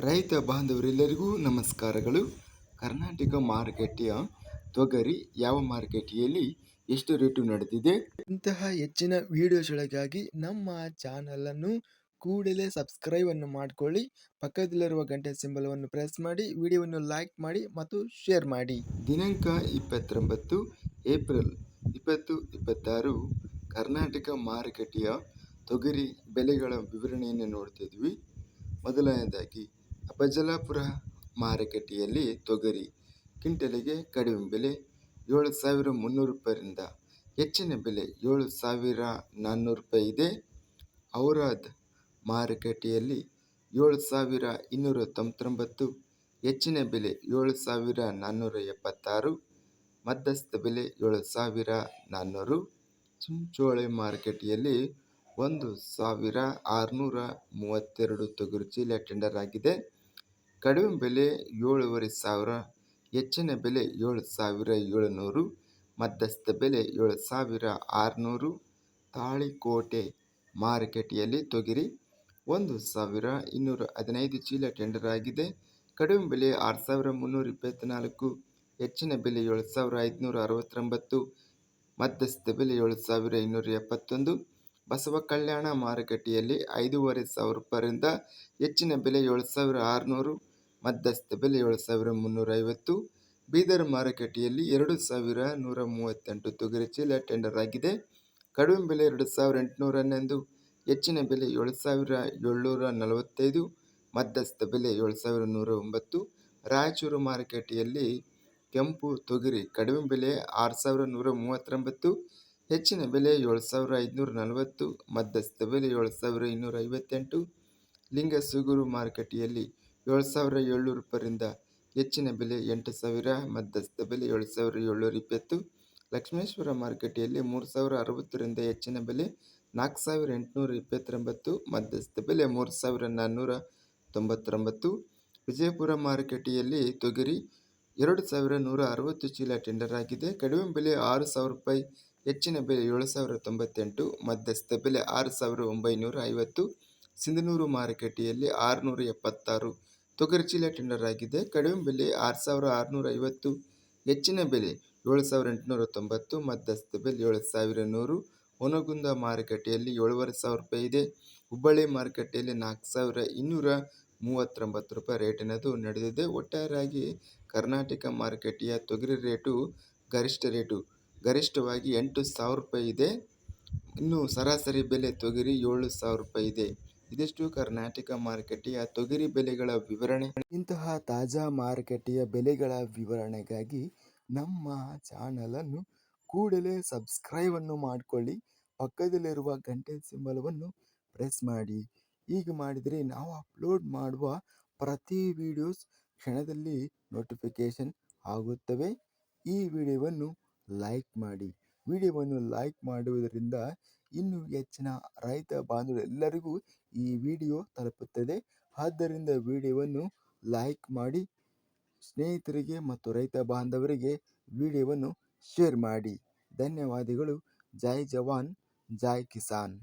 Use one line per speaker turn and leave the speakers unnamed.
ರೈತ ಬಾಂಧವರೆಲ್ಲರಿಗೂ ನಮಸ್ಕಾರಗಳು. ಕರ್ನಾಟಕ ಮಾರುಕಟ್ಟೆಯ ತೊಗರಿ ಯಾವ ಮಾರುಕಟ್ಟೆಯಲ್ಲಿ ಎಷ್ಟು ರೇಟು ನಡೆದಿದೆ? ಇಂತಹ ಹೆಚ್ಚಿನ ವಿಡಿಯೋಸ್ಗಳಿಗಾಗಿ ನಮ್ಮ ಚಾನಲನ್ನು ಕೂಡಲೇ ಸಬ್ಸ್ಕ್ರೈಬ್ ಅನ್ನು ಮಾಡಿಕೊಳ್ಳಿ. ಪಕ್ಕದಲ್ಲಿರುವ ಗಂಟೆ ಸಿಂಬಲವನ್ನು ಪ್ರೆಸ್ ಮಾಡಿ, ವಿಡಿಯೋವನ್ನು ಲೈಕ್ ಮಾಡಿ ಮತ್ತು ಶೇರ್ ಮಾಡಿ. ದಿನಾಂಕ 29 ಏಪ್ರಿಲ್ 2026 ಕರ್ನಾಟಕ ಮಾರುಕಟ್ಟೆಯ ತೊಗರಿ ಬೆಲೆಗಳ ವಿವರಣೆಯನ್ನು ನೋಡ್ತಿದ್ವಿ. ಮೊದಲನೇದಾಗಿ ಅಫಜಲಾಪುರ ಮಾರುಕಟ್ಟೆಯಲ್ಲಿ ತೊಗರಿ ಕ್ವಿಂಟಲಿಗೆ ಕಡಿಮೆ ಬೆಲೆ 7,300 ರೂಪಾಯಿಯಿಂದ ಹೆಚ್ಚಿನ ಬೆಲೆ 7,400 ರೂಪಾಯಿ ಇದೆ. ಔರಾದ್ ಮಾರುಕಟ್ಟೆಯಲ್ಲಿ 7,299, ಹೆಚ್ಚಿನ ಬೆಲೆ 7,476, ಮಧ್ಯಸ್ಥ ಬೆಲೆ 7,400. ಚಿಂಚೋಳಿ ಮಾರುಕಟ್ಟೆಯಲ್ಲಿ 1,632 ತೊಗರಿ ಚೀಲ ಟೆಂಡರ್ ಆಗಿದೆ. ಕಡಿಮೆ ಬೆಲೆ 7,500, ಹೆಚ್ಚಿನ ಬೆಲೆ 7,700, ಮಧ್ಯಸ್ಥ ಬೆಲೆ 7,600. ತಾಳಿಕೋಟೆ ಮಾರುಕಟ್ಟೆಯಲ್ಲಿ ತೊಗರಿ 1,215 ಚೀಲ ಟೆಂಡರ್ ಆಗಿದೆ. ಕಡಿಮೆ ಬೆಲೆ 6,324, ಹೆಚ್ಚಿನ ಬೆಲೆ 7,569, ಮಧ್ಯಸ್ಥ ಬೆಲೆ 7,271. ಬಸವ ಕಲ್ಯಾಣ ಮಾರುಕಟ್ಟೆಯಲ್ಲಿ 5,500 ರೂಪಾಯಿಯಿಂದ ಹೆಚ್ಚಿನ ಬೆಲೆ 7,600, ಮಧ್ಯಸ್ಥ ಬೆಲೆ 7,350. ಬೀದರ್ ಮಾರುಕಟ್ಟೆಯಲ್ಲಿ 2,138 ತೊಗರಿ ಚೀಲ ಟೆಂಡರ್ ಆಗಿದೆ. ಕಡಿಮೆ ಬೆಲೆ 2,811, ಹೆಚ್ಚಿನ ಬೆಲೆ 7,745, ಮಧ್ಯಸ್ಥ ಬೆಲೆ 7,109. ರಾಯಚೂರು ಮಾರುಕಟ್ಟೆಯಲ್ಲಿ ಕೆಂಪು ತೊಗರಿ ಕಡಿಮೆ ಬೆಲೆ 6,139, ಹೆಚ್ಚಿನ ಬೆಲೆ 7,540, ಮಧ್ಯಸ್ಥ ಬೆಲೆ 7,258. ಲಿಂಗಸೂಗೂರು ಮಾರುಕಟ್ಟೆಯಲ್ಲಿ 7,700 ರೂಪಾಯಿಯಿಂದ ಹೆಚ್ಚಿನ ಬೆಲೆ 8,000, ಮಧ್ಯಸ್ಥ ಬೆಲೆ 7,720. ಲಕ್ಷ್ಮೇಶ್ವರ ಮಾರುಕಟ್ಟೆಯಲ್ಲಿ 3,060ರಿಂದ ಹೆಚ್ಚಿನ ಬೆಲೆ 4,829, ಮಧ್ಯಸ್ಥ ಬೆಲೆ 3,499. ವಿಜಯಪುರ ಮಾರುಕಟ್ಟೆಯಲ್ಲಿ ತೊಗರಿ 2,160 ಚೀಲ ಟೆಂಡರ್ ಆಗಿದೆ. ಕಡಿಮೆ ಬೆಲೆ 6,000 ರೂಪಾಯಿ, ಹೆಚ್ಚಿನ ಬೆಲೆ 7,098, ಮಧ್ಯಸ್ಥ ಬೆಲೆ 6,950. ಸಿಂಧನೂರು ಮಾರುಕಟ್ಟೆಯಲ್ಲಿ 676 ತೊಗರಿ ಚೀಲ ಟೆಂಡರ್ ಆಗಿದೆ. ಕಡಿಮೆ ಬೆಲೆ 6,650, ಹೆಚ್ಚಿನ ಬೆಲೆ 7,890, ಮಧ್ಯಸ್ಥ ಬೆಲೆ 7,100. ಹೊನಗುಂದ ಮಾರುಕಟ್ಟೆಯಲ್ಲಿ 7,500 ರೂಪಾಯಿ ಇದೆ. ಹುಬ್ಬಳ್ಳಿ ಮಾರುಕಟ್ಟೆಯಲ್ಲಿ 4,239 ರೂಪಾಯಿ ರೇಟಿನದು ನಡೆದಿದೆ. ಒಟ್ಟಾರೆಯಾಗಿ ಕರ್ನಾಟಕ ಮಾರುಕಟ್ಟೆಯ ತೊಗರಿ ರೇಟು ಗರಿಷ್ಠವಾಗಿ 8,000 ರೂಪಾಯಿ ಇದೆ. ಇನ್ನು ಸರಾಸರಿ ಬೆಲೆ ತೊಗರಿ 7,000 ರೂಪಾಯಿ ಇದೆ. ಇದಿಷ್ಟು ಕರ್ನಾಟಕ ಮಾರುಕಟ್ಟೆಯ ತೊಗರಿ ಬೆಲೆಗಳ ವಿವರಣೆ. ಇಂತಹ ತಾಜಾ ಮಾರುಕಟ್ಟೆಯ ಬೆಲೆಗಳ ವಿವರಣೆಗಾಗಿ ನಮ್ಮ ಚಾನಲನ್ನು ಕೂಡಲೇ ಸಬ್ಸ್ಕ್ರೈಬ್ ಅನ್ನು ಮಾಡಿಕೊಳ್ಳಿ. ಪಕ್ಕದಲ್ಲಿರುವ ಗಂಟೆ ಸಿಂಬಲವನ್ನು ಪ್ರೆಸ್ ಮಾಡಿ. ಹೀಗೆ ಮಾಡಿದರೆ ನಾವು ಅಪ್ಲೋಡ್ ಮಾಡುವ ಪ್ರತಿ ವಿಡಿಯೋಸ್ ಕ್ಷಣದಲ್ಲಿ ನೋಟಿಫಿಕೇಶನ್ ಆಗುತ್ತವೆ. ಈ ವಿಡಿಯೋವನ್ನು ಲೈಕ್ ಮಾಡಿ. ವಿಡಿಯೋವನ್ನು ಲೈಕ್ ಮಾಡುವುದರಿಂದ ಇನ್ನೂ ಹೆಚ್ಚಿನ ರೈತ ಬಾಂಧವರೆಲ್ಲರಿಗೂ ಈ ವಿಡಿಯೋ ತಲುಪುತ್ತದೆ. ಆದ್ದರಿಂದ ವಿಡಿಯೋವನ್ನು ಲೈಕ್ ಮಾಡಿ, ಸ್ನೇಹಿತರಿಗೆ ಮತ್ತು ರೈತ ಬಾಂಧವರಿಗೆ ವಿಡಿಯೋವನ್ನು ಶೇರ್ ಮಾಡಿ. ಧನ್ಯವಾದಗಳು. ಜೈ ಜವಾನ್, ಜೈ ಕಿಸಾನ್.